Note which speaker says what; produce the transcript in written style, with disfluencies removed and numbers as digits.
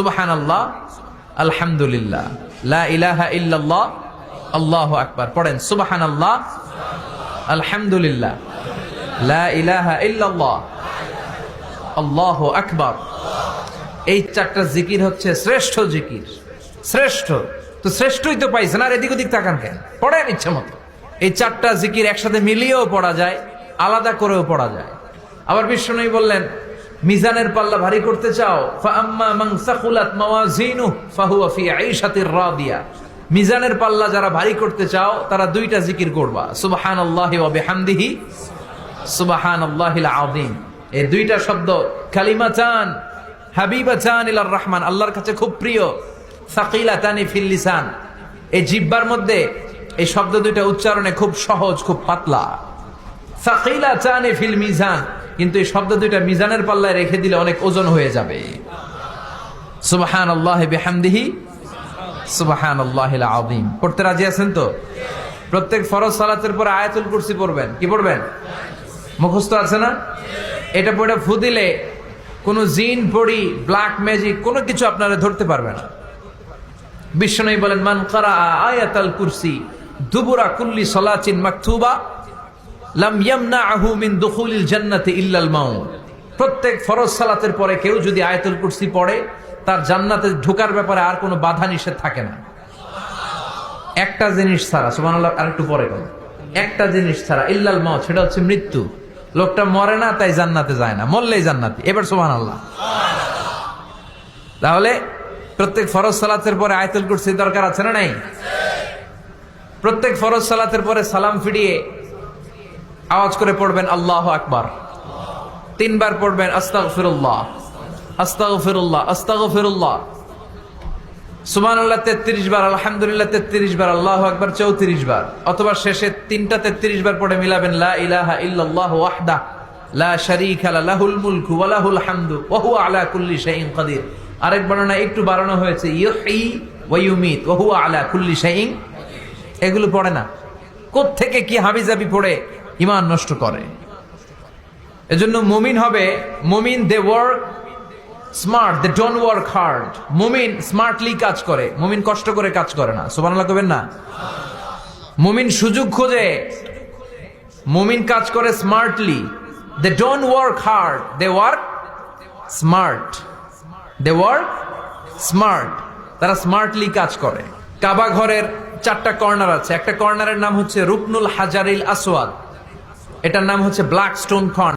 Speaker 1: সুবহানাল্লাহ, আলহামদুলিল্লাহ, লা ইলাহা ইল্লাল্লাহ, আল্লাহু আকবার। পড়েন সুবহানাল্লাহ, আলহামদুলিল্লাহ, লা ইলাহা ইল্লাল্লাহ, আল্লাহু আকবার। এই চারটা জিকির হচ্ছে শ্রেষ্ঠ জিকির। শ্রেষ্ঠ তো শ্রেষ্ঠই তো পাইছেন, আর এদিক ওদিক তাকান কেন? পড়েন ইচ্ছা মতো। এই চারটা জিকির একসাথে মিলিয়েও পড়া যায়, আলাদা করেও পড়া যায়। আবার বিশ্বনবী বললেন, মিজানের পাল্লা ভারী করতে চাও, ফাআম্মা মান সাকুলাত মাওয়াজিনুহু ফাহুয়া ফি আইশাতির রাদিয়া। মিজানের পাল্লা যারা ভারী করতে চাও তারা দুইটা জিকির করবা, সুবহানাল্লাহি ওয়া বিহামদিহি, সুবহানাল্লাহিল আযীম। এই দুইটা শব্দ কালিমাতান হাবিবাতান ইলার রহমান, আল্লাহর কাছে খুব প্রিয়। সাকিলাতানি ফিল লিসান, এই জিহ্বার মধ্যে এই শব্দ দুইটা উচ্চারণে খুব সহজ, খুব পাতলা। সাকিলাতানি ফিল মিজান, কিন্তু এই শব্দ দুইটা মিজানের পাল্লায় রেখে দিলে অনেক ওজন হয়ে যাবে। সুবহানাল্লাহি বিহামদিহি, সুবহানাল্লাহিল আযীম। পড়তে রাজি আছেন তো? প্রত্যেক ফরজ সালাতের পর আয়াতুল কুরসি পড়বেন। কি পড়বেন? মুখস্থ আছে না? এটা পড়ে ফু দিলে কোনো জিন পড়ি, ব্ল্যাক ম্যাজিক কোনো কিছু আপনারা ধরতে পারবে না। বিশ্বনবী বলেন, মান ক্বারা আয়াতাল কুরসি দুবুরা কুল্লি সালাতিন মাকতুবা লাম ইয়ামনাহু মিন দুখুলিল জান্নাতি ইল্লাল মাউত। প্রত্যেক ফরজ সালাতের পরে কেউ যদি আয়াতুল কুরসি পড়ে, তার জান্নাতে ঢোকার ব্যাপারে আর কোনো বাধা নিষেধ থাকে না। একটা জিনিস ছাড়া, সুবহানাল্লাহ, আরেকটু পরে বলেন, একটা জিনিস ছাড়া, ইল্লাল মাউত, সেটা হচ্ছে মৃত্যু। লোকটা মরে না তাই জান্নাতে যায় না, মরলেই জান্নাতি। এবার সুবহানাল্লাহ। তাহলে প্রত্যেক ফরজ সালাতের পরে আয়াতুল কুরসির দরকার আছে না নাই? প্রত্যেক ফরজ সালাতের পরে সালাম ফিরিয়ে আওয়াজ করে পড়বেন আল্লাহু আকবার। 3 বার পড়বেন আস্তাগফিরুল্লাহ, আস্তাগফিরুল্লাহ, আস্তাগফিরুল্লাহ। সুবহানাল্লাহ 33 বার, আলহামদুলিল্লাহ 33 বার, আল্লাহু আকবার 34 বার। অথবা শেষে 3টা 33 বার পড়ে মিলাবেন লা ইলাহা ইল্লাল্লাহু ওয়াহদাহু লা শারীকা লাহুল মুলকু ওয়া লাহুল হামদু ওয়া হুয়া আলা কুল্লি শাইইন কাদির। আরেক বর্ণনা একটু বাড়ানো হয়েছে, ইউহয়ী ওয়া ইউমীত ওয়া হুয়া আলা কুল্লি শাইইন। এগুলো পড়ে না, কোত্থেকে কি হাবিজাবি পড়ে ঈমান নষ্ট করে। এজন্য মুমিন হবে, মুমিন they work smart, they don't work hard. মুমিন স্মার্টলি কাজ করে, মুমিন কষ্ট করে কাজ করে না। সুবহানাল্লাহ কবেন না? মুমিন সুযোগ খোঁজে, মুমিন কাজ করে smartly. They don't work hard, they work smart. They work smart, তারা স্মার্টলি কাজ করে। কাবা ঘরের 4টা কর্নার আছে। একটা কর্নারের নাম হচ্ছে রুকনুল হাজারিল আসওয়াদ, এটার নাম হচ্ছে ব্ল্যাক স্টোন কর্নার।